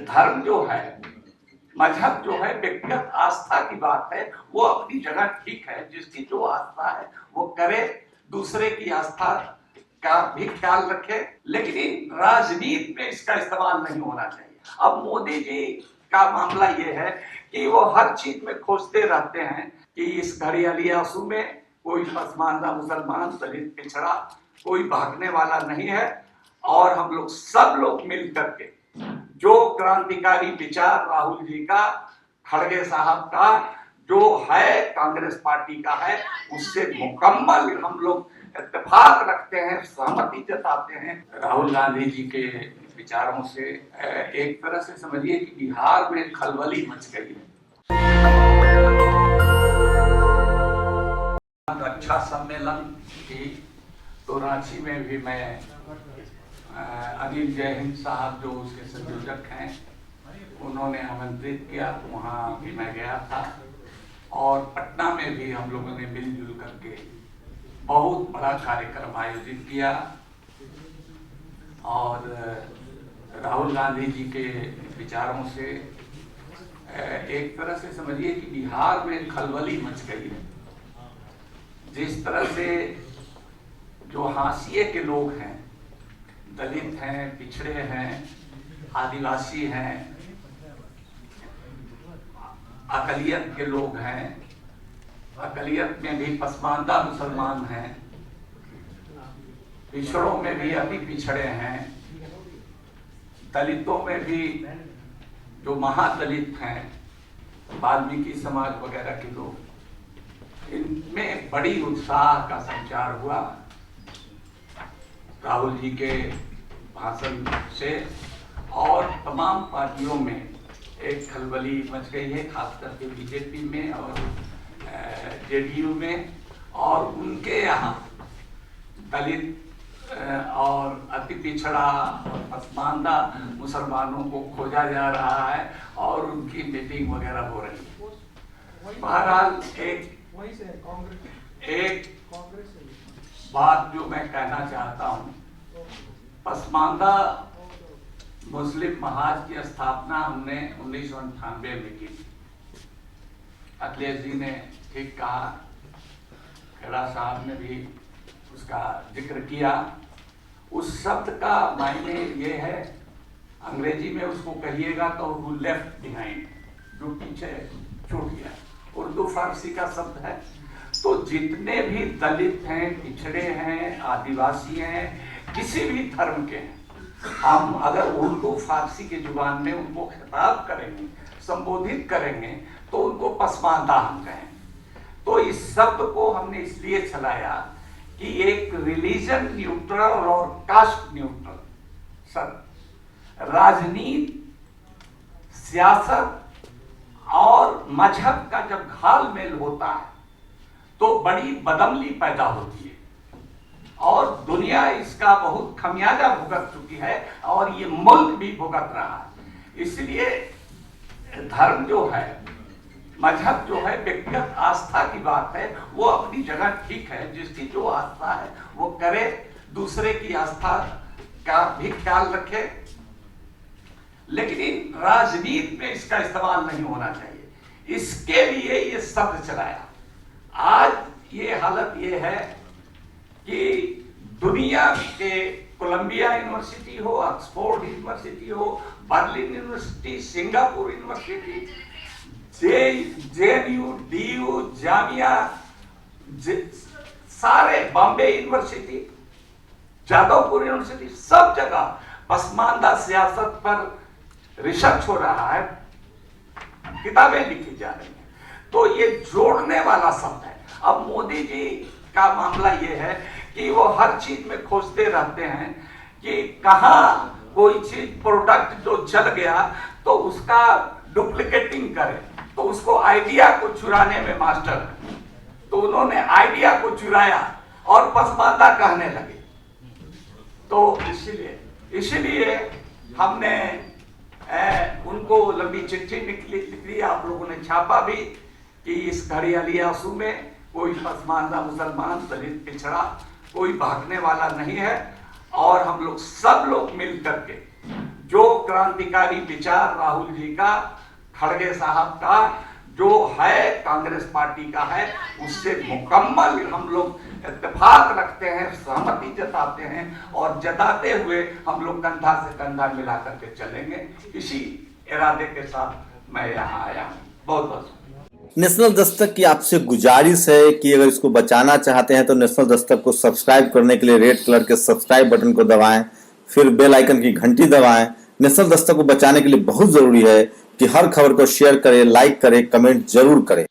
धर्म जो है, मजहब जो है, व्यक्तिगत आस्था की बात है, वो अपनी जगह ठीक है। जिसकी जो आस्था है वो करे, दूसरे की आस्था का भी ख्याल रखे, लेकिन राजनीति में इसका इस्तेमाल नहीं होना चाहिए। अब मोदी जी का मामला ये है कि वो हर चीज में खोजते रहते हैं कि इस घड़ियाली आंसू में कोई पसमानदा, मुसलमान, दलित, पिछड़ा कोई भागने वाला नहीं है। और हम लोग सब लोग मिल करके जो क्रांतिकारी विचार राहुल जी का, खड़गे साहब का जो है, कांग्रेस पार्टी का है, उससे मुकम्मल हम लोग इत्तेफाक रखते हैं, सहमति जताते हैं। राहुल गांधी जी के विचारों से एक तरह से समझिए कि बिहार में खलबली मच गई है। रक्षा सम्मेलन की तो रांची में भी मैं अनिल जयहिंद साहब जो उसके संयोजक हैं, उन्होंने आमंत्रित किया, तो वहाँ भी मैं गया था। और पटना में भी हम लोगों ने मिलजुल करके बहुत बड़ा कार्यक्रम आयोजित किया। और राहुल गांधी जी के विचारों से एक तरह से समझिए कि बिहार में खलबली मच गई है। जिस तरह से जो हाशिए के लोग हैं, दलित हैं, पिछड़े हैं, आदिवासी हैं, अकलियत के लोग हैं, अकलियत में भी पसमानदा मुसलमान हैं, पिछड़ों में भी अति पिछड़े हैं, दलितों में भी जो महादलित हैं, वाल्मीकि समाज वगैरह के लोग, इनमें बड़ी उत्साह का संचार हुआ राहुल जी के भाषण से। और तमाम पार्टियों में एक खलबली मच गई है, खासकर के बीजेपी में और जेडीयू में। और उनके यहाँ दलित और अति पिछड़ा और पसमानदा मुसलमानों को खोजा जा रहा है और उनकी मीटिंग वगैरह हो रही है। बहरहाल एक बात जो मैं कहना चाहता हूँ, पसमानदा मुस्लिम महाज की स्थापना हमने 1998 में की थी। अखिलेश जी ने ठीक कहा, खेड़ा साहब ने भी उसका जिक्र किया। उस शब्द का मायने ये है, अंग्रेजी में उसको कहिएगा तो हु लेफ्ट बिहाइंड, जो पीछे छूट गया। उर्दू फारसी का शब्द है। तो जितने भी दलित हैं, पिछड़े हैं, आदिवासी हैं, किसी भी धर्म के हैं, हम अगर उर्दू फारसी की जुबान में उनको खिताब करेंगे, संबोधित करेंगे, तो उनको पसमानदा हम कहें। तो इस शब्द को हमने इसलिए चलाया कि एक रिलीजन न्यूट्रल और कास्ट न्यूट्रल शब्द, राजनीति, सियासत और मजहब का जब घालमेल होता है तो बड़ी बदमली पैदा होती है। और दुनिया इसका बहुत खमियाजा भुगत चुकी है और ये मुल्क भी भुगत रहा है। इसलिए धर्म जो है, मजहब जो है, व्यक्तिगत आस्था की बात है, वो अपनी जगह ठीक है। जिसकी जो आस्था है वो करे, दूसरे की आस्था का भी ख्याल रखे, लेकिन राजनीति में इसका इस्तेमाल नहीं होना चाहिए। इसके लिए ये शब्द चलाया। आज ये हालत ये है कि दुनिया के कोलंबिया यूनिवर्सिटी हो, ऑक्सफोर्ड यूनिवर्सिटी हो, Berlin university, Singapore university, JNU, DU, Jamia, सारे बॉम्बे यूनिवर्सिटी, जादवपुर यूनिवर्सिटी, सब जगह पसमानदा सियासत पर रिसर्च हो रहा है, किताबें लिखी जा रही हैं। तो ये जोड़ने वाला शब्द है। अब मोदी जी का मामला ये है कि वो हर चीज में खोजते रहते हैं कि कहाँ कोई चीज, प्रोडक्ट जो चल गया तो उसका डुप्लीकेटिंग करे, तो उसको आइडिया को चुराने में मास्टर है। तो उन्होंने आइडिया को चुराया और पसमानदा कहने लगे। तो इसीलिए हमने उनको लंबी चिट्ठी लिखी, आप लोगों ने छापा भी कि इस घड़ियाली आंसू में कोई पसमानदा, मुसलमान, दलित, पिछड़ा कोई भागने वाला नहीं है। और हम लोग सब लोग मिल करके जो क्रांतिकारी विचार राहुल जी का, खड़गे साहब का जो है, कांग्रेस पार्टी का है, उससे मुकम्मल हम लोग इत्तेफाक रखते हैं, सहमति जताते हैं और जताते हुए हम लोग कंधा से कंधा मिला करके चलेंगे। इसी इरादे के साथ मैं यहाँ आया हूँ। बहुत बहुत नेशनल दस्तक की आपसे गुजारिश है कि अगर इसको बचाना चाहते हैं तो नेशनल दस्तक को सब्सक्राइब करने के लिए रेड कलर के सब्सक्राइब बटन को दबाएं, फिर बेल आइकन की घंटी दबाएं। नेशनल दस्तक को बचाने के लिए बहुत जरूरी है कि हर खबर को शेयर करें, लाइक करें, कमेंट जरूर करें।